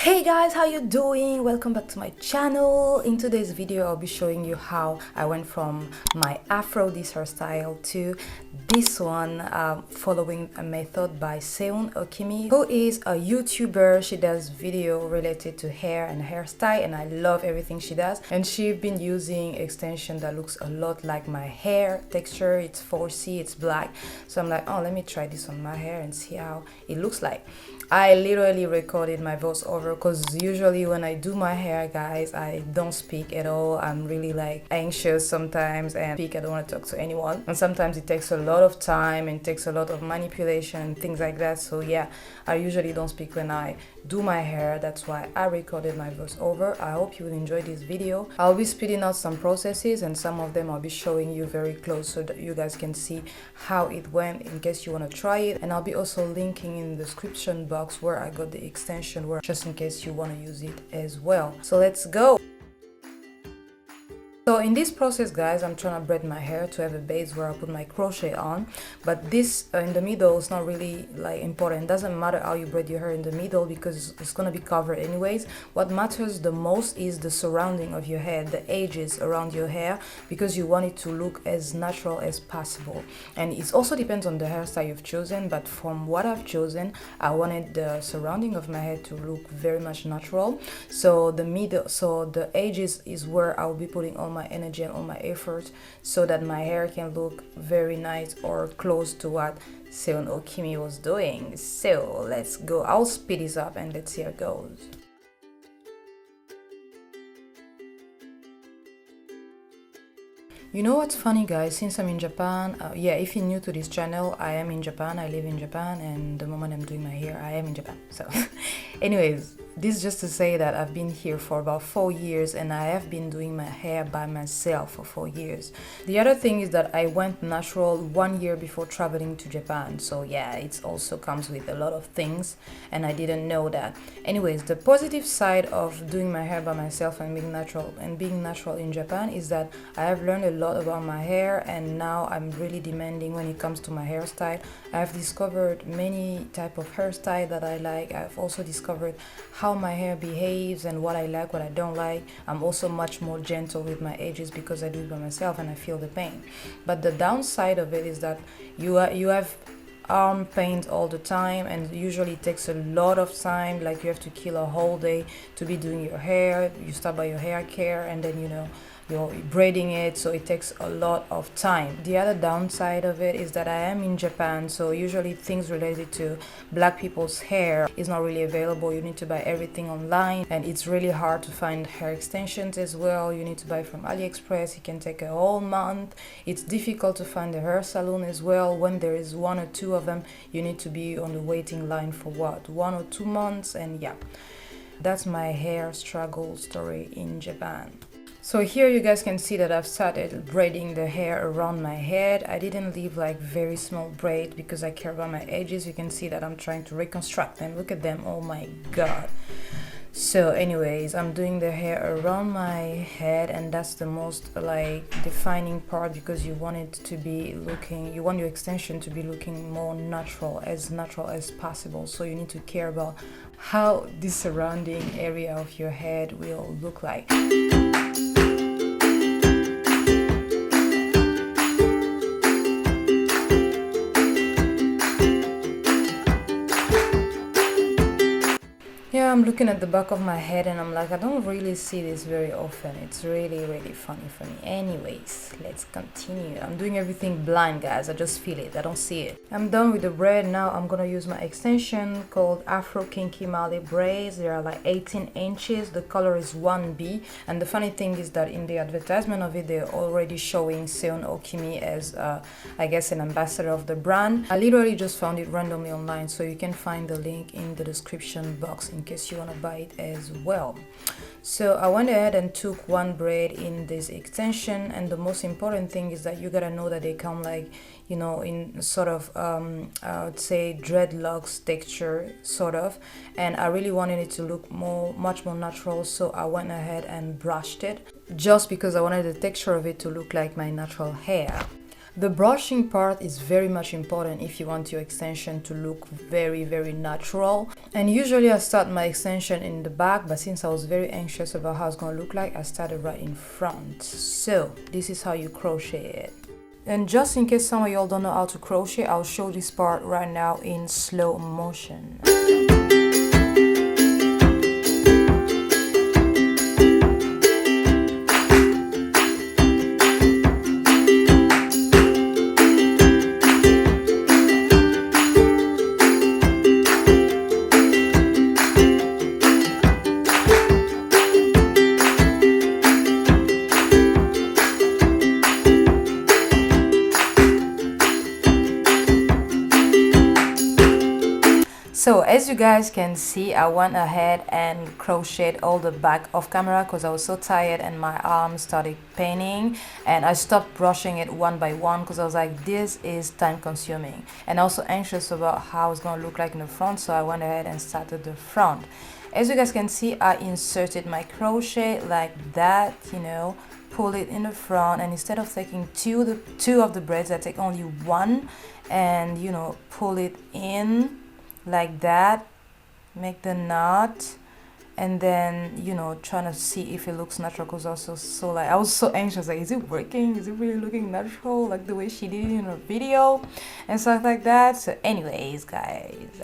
Hey guys, how you doing? Welcome back to my channel. In today's video I'll be showing you how I went from my afro this hairstyle to this one, following a method by Seun Okimi, who is a YouTuber. She does video related to hair and hairstyle, and I love everything she does. And she's been using extension that looks a lot like my hair texture. It's 4C, it's black, so I'm like, oh, let me try this on my hair and see how it looks like. I literally recorded my voice over because usually when I do my hair, guys, I don't speak at all. I'm really like anxious sometimes and I don't want to talk to anyone, and sometimes it takes a lot of time and takes a lot of manipulation and things like that. So yeah, I usually don't speak when I do my hair. That's why I recorded my voice over. I hope you will enjoy this video. I'll be speeding out some processes and some of them I'll be showing you very close so that you guys can see how it went in case you want to try it. And I'll be also linking in the description box where I got the extension, where just in case you want to use it as well. So let's go. So in this process, guys, I'm trying to braid my hair to have a base where I put my crochet on, but this in the middle is not really like important. It doesn't matter how you braid your hair in the middle because it's going to be covered anyways. What matters the most is the surrounding of your head, the edges around your hair, because you want it to look as natural as possible. And it also depends on the hairstyle you've chosen, but from what I've chosen, I wanted the surrounding of my head to look very much natural. So the middle, so the edges is where I'll be putting all my energy and all my effort so that my hair can look very nice or close to what Seun Okimi was doing. So let's go. I'll speed this up and let's see how it goes. You know what's funny, guys? Since I'm in Japan, yeah, if you're new to this channel, I am in Japan. I live in Japan, and the moment I'm doing my hair, I am in Japan. So anyways, this is just to say that I've been here for about 4 years and I have been doing my hair by myself for 4 years. The other thing is that I went natural 1 year before traveling to Japan. So yeah, it also comes with a lot of things and I didn't know that. Anyways, the positive side of doing my hair by myself and being natural in Japan is that I have learned a lot about my hair, and now I'm really demanding when it comes to my hairstyle. I've discovered many type of hairstyle that I like. I've also discovered how my hair behaves and what I like, what I don't like. I'm also much more gentle with my edges because I do it by myself and I feel the pain. But the downside of it is that you have arm pain all the time, and usually it takes a lot of time. Like you have to kill a whole day to be doing your hair. You start by your hair care and then you're braiding it, so it takes a lot of time. The other downside of it is that I am in Japan, so usually things related to black people's hair is not really available. You need to buy everything online, and it's really hard to find hair extensions as well. You need to buy from AliExpress. It can take a whole month. It's difficult to find a hair salon as well. When there is 1 or 2 of them, you need to be on the waiting line for what, 1 or 2 months. And yeah, that's my hair struggle story in Japan. So here you guys can see that I've started braiding the hair around my head. I didn't leave like very small braid because I care about my edges. You can see that I'm trying to reconstruct them. Look at them, oh my god. So anyways, I'm doing the hair around my head, and that's the most like defining part because you want it to be looking, you want your extension to be looking more natural as possible. So you need to care about how the surrounding area of your head will look like. Yeah, I'm looking at the back of my head and I'm like, I don't really see this very often. It's really, really funny for me. Anyways, let's continue. I'm doing everything blind, guys. I just feel it. I don't see it. I'm done with the braid. Now I'm gonna use my extension called Afro Kinky Male braids. They are like 18 inches. The color is 1B. And the funny thing is that in the advertisement of it, they're already showing Seun Okimi as, I guess, an ambassador of the brand. I literally just found it randomly online, so you can find the link in the description box in case you want to buy it as well. So I went ahead and took 1 braid in this extension, and the most important thing is that you gotta know that they come like, you know, in sort of I would say dreadlocks texture sort of, and I really wanted it to look much more natural, so I went ahead and brushed it just because I wanted the texture of it to look like my natural hair. The brushing part is very much important if you want your extension to look very natural. And usually I start my extension in the back, but since I was very anxious about how it's gonna look like, I started right in front. So this is how you crochet it. And just in case some of y'all don't know how to crochet, I'll show this part right now in slow motion. So as you guys can see, I went ahead and crocheted all the back of camera because I was so tired and my arms started paining, and I stopped brushing it one by one because I was like, this is time consuming and also anxious about how it's going to look like in the front. So I went ahead and started the front. As you guys can see, I inserted my crochet like that, you know, pull it in the front, and instead of taking two of the braids, I take only one and, you know, pull it in like that, make the knot, and then, you know, trying to see if it looks natural, because also so like I was so anxious, like, is it working, is it really looking natural like the way she did it in her video and stuff like that. So anyways guys,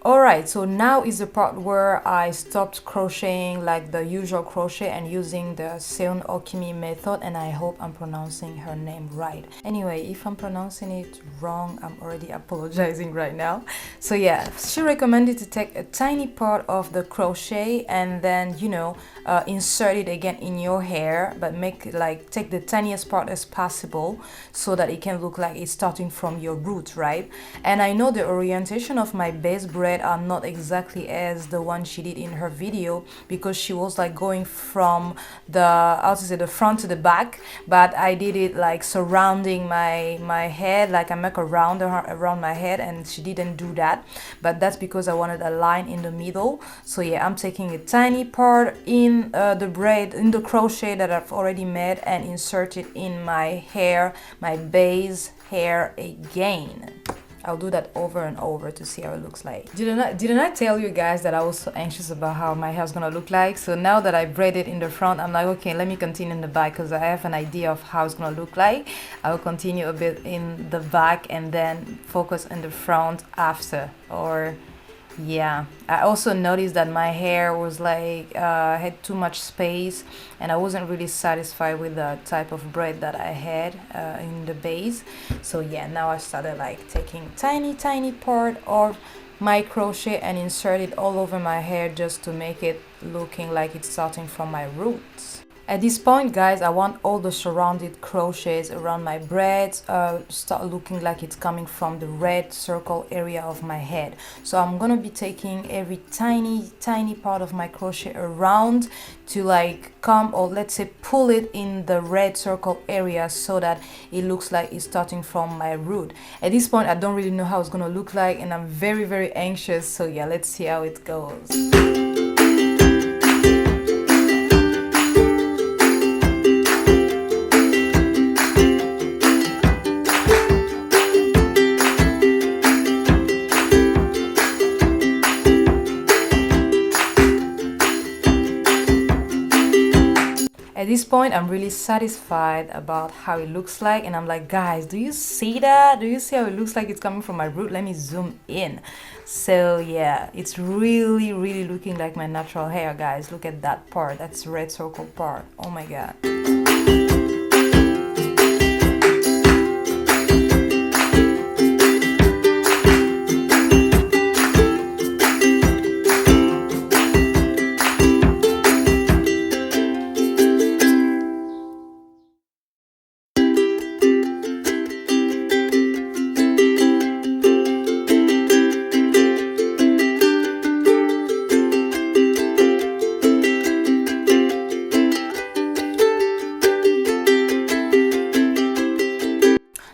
alright, so now is the part where I stopped crocheting like the usual crochet and using the Seun Okimi method, and I hope I'm pronouncing her name right. Anyway, if I'm pronouncing it wrong, I'm already apologizing right now. So yeah, she recommended to take a tiny part of the crochet and then, you know, insert it again in your hair, but take the tiniest part as possible so that it can look like it's starting from your root, right? And I know the orientation of my base braid are not exactly as the one she did in her video, because she was like going from the front to the back, but I did it like surrounding my head, like I make a round around my head, and she didn't do that. But that's because I wanted a line in the middle. So yeah, I'm taking a tiny part in the braid, in the crochet that I've already made, and insert it in my hair, my base hair again. I'll do that over and over to see how it looks like. Didn't I tell you guys that I was so anxious about how my hair's gonna look like? So now that I braided in the front, I'm like, okay, let me continue in the back because I have an idea of how it's gonna look like. I'll continue a bit in the back and then focus in the front after. Or yeah, I also noticed that my hair was like had too much space, and I wasn't really satisfied with the type of braid that I had in the base. So yeah, now I started like taking tiny part of my crochet and insert it all over my hair just to make it looking like it's starting from my roots. At this point, guys, I want all the surrounded crochets around my braids start looking like it's coming from the red circle area of my head. So I'm gonna be taking every tiny part of my crochet around to like come, or let's say pull it in the red circle area so that it looks like it's starting from my root. At this point, I don't really know how it's gonna look like, and I'm very anxious. So yeah, let's see how it goes. At this point, I'm really satisfied about how it looks like, and I'm like, guys, do you see that? Do you see how it looks like it's coming from my root? Let me zoom in. So yeah, it's really looking like my natural hair, guys. Look at that part. That's red circle part. Oh my god.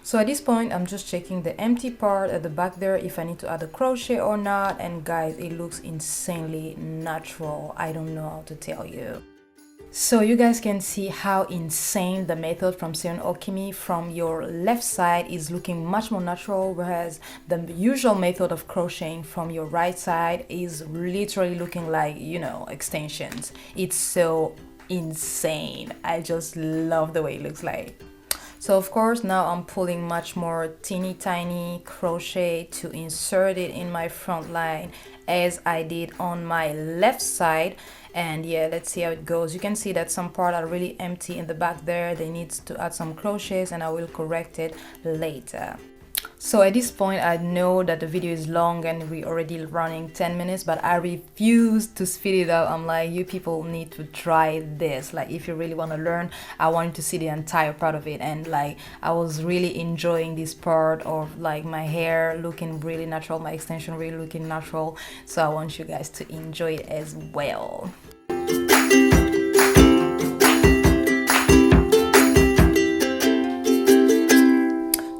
So at this point, I'm just checking the empty part at the back there if I need to add a crochet or not. And guys, it looks insanely natural. I don't know how to tell you. So you guys can see how insane the method from Seun Okimi from your left side is looking much more natural, whereas the usual method of crocheting from your right side is literally looking like, you know, extensions. It's so insane. I just love the way it looks like. So of course now I'm pulling much more teeny tiny crochet to insert it in my front line as I did on my left side. And yeah, let's see how it goes. You can see that some parts are really empty in the back there. They need to add some crochets and I will correct it later. So at this point I know that the video is long and we're already running 10 minutes, but I refuse to speed it up. I'm like, you people need to try this. Like, if you really want to learn, I want you to see the entire part of it. And like, I was really enjoying this part of like my hair looking really natural, my extension really looking natural. So I want you guys to enjoy it as well.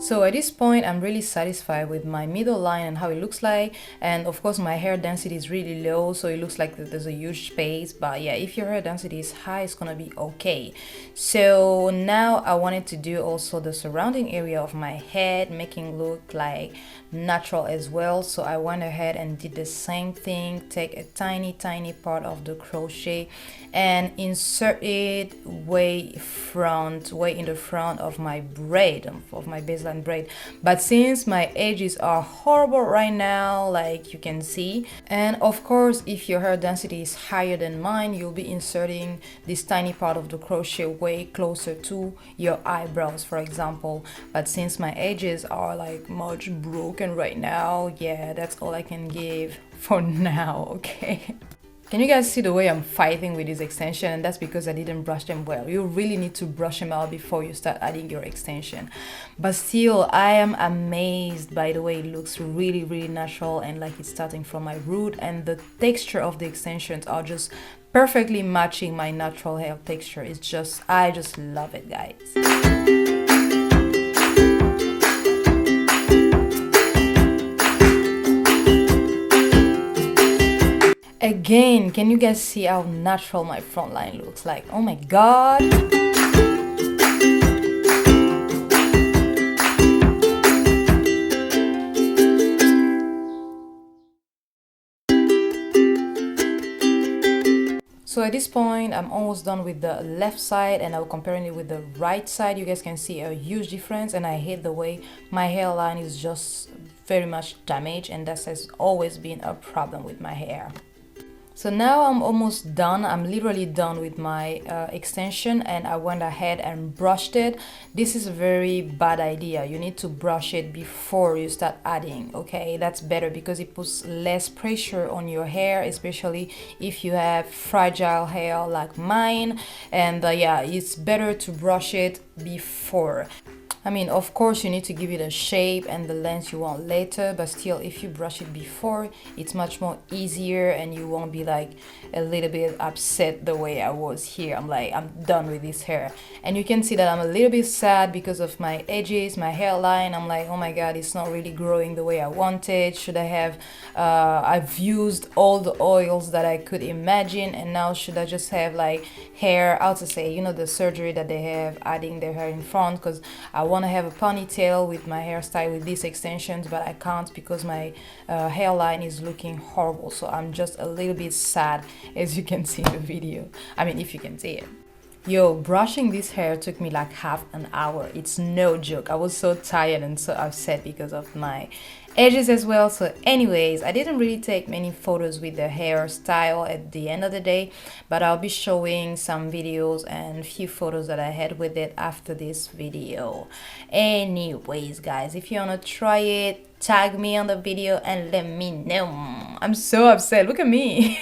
So at this point I'm really satisfied with my middle line and how it looks like, and of course my hair density is really low, so it looks like there's a huge space. But yeah, if your hair density is high, it's gonna be okay. So now I wanted to do also the surrounding area of my head, making look like natural as well. So I went ahead and did the same thing, take a tiny part of the crochet and insert it way in the front of my braid, of my baseline braid. But since my edges are horrible right now, like you can see, and of course if your hair density is higher than mine, you'll be inserting this tiny part of the crochet way closer to your eyebrows, for example. But since my edges are like much broken right now, yeah, that's all I can give for now. Okay. Can you guys see the way I'm fighting with this extension? And that's because I didn't brush them well. You really need to brush them out before you start adding your extension. But still, I am amazed by the way it looks really natural and like it's starting from my root, and the texture of the extensions are just perfectly matching my natural hair texture. It's just, I just love it, guys. Again, can you guys see how natural my front line looks like? Oh my god! So at this point, I'm almost done with the left side and I'm comparing it with the right side. You guys can see a huge difference, and I hate the way my hairline is just very much damaged, and that has always been a problem with my hair. So now I'm almost done. I'm literally done with my extension, and I went ahead and brushed it. This is a very bad idea. You need to brush it before you start adding, okay? That's better because it puts less pressure on your hair, especially if you have fragile hair like mine. And yeah, it's better to brush it before. I mean, of course, you need to give it a shape and the length you want later, but still, if you brush it before, it's much more easier and you won't be like a little bit upset the way I was here. I'm like, I'm done with this hair. And you can see that I'm a little bit sad because of my edges, my hairline. I'm like, oh my god, it's not really growing the way I wanted. Should I have, I've used all the oils that I could imagine, and now should I just have like hair, how to say, you know, the surgery that they have adding their hair in front, because I want to have a ponytail with my hairstyle with these extensions, but I can't because my hairline is looking horrible. So I'm just a little bit sad, as you can see in the video. I mean, if you can see it. Yo, brushing this hair took me like half an hour. It's no joke. I was so tired and so upset because of my edges as well. So anyways, I didn't really take many photos with the hairstyle at the end of the day, but I'll be showing some videos and few photos that I had with it after this video. Anyways, guys, if you want to try it, tag me on the video and let me know. I'm so upset. Look at me.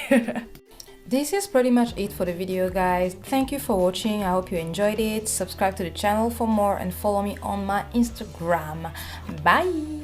This is pretty much it for the video, guys. Thank you for watching. I hope you enjoyed it. Subscribe to the channel for more and follow me on my Instagram. Bye!